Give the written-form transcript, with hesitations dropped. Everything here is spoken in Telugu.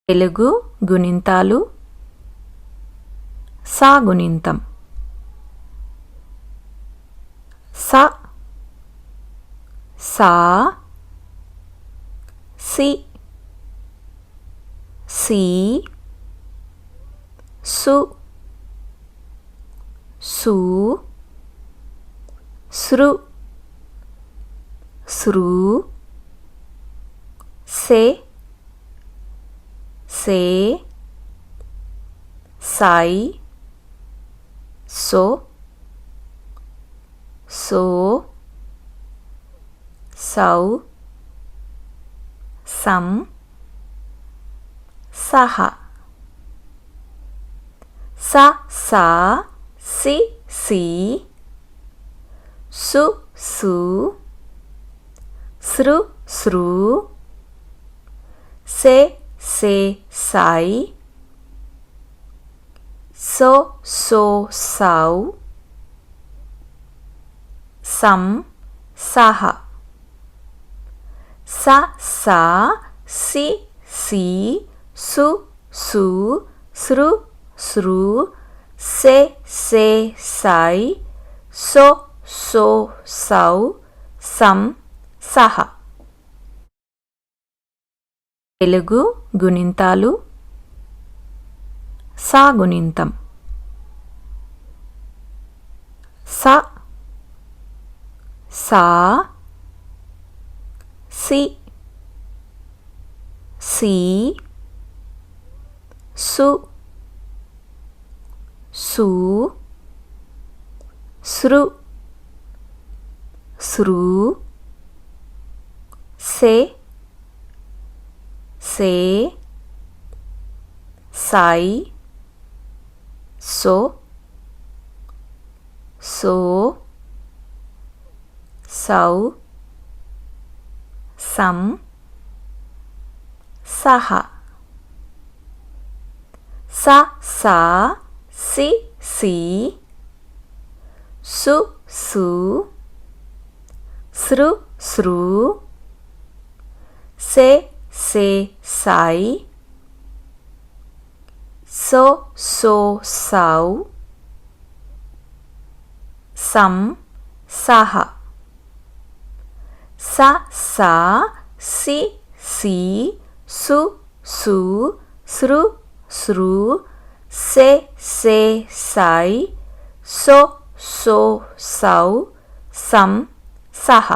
తెలుగు గుణింతాలు సా గుణింతం స సా సి సి సు సు సృ సృ సే సే సై సో సో సౌ సం సహ స సా సి సి సు సు సృ సృ సే సే సై సో సో సౌ సం సహ స సా సి సి సు సు సృ సృ సే సే సై సో సో సౌ సం సహ తెలుగు గుణింతాలు సా గుణింతం స సా సి సి సు సు సృ సృ సే సే సై సో సో సౌ సం సహ స సా సి సి సు సు సృ సృ సే సే సై సో సో సౌ సం సహ స సా సి సి సు సు సృ సృ సే సే సై సో సో సౌ సం సహ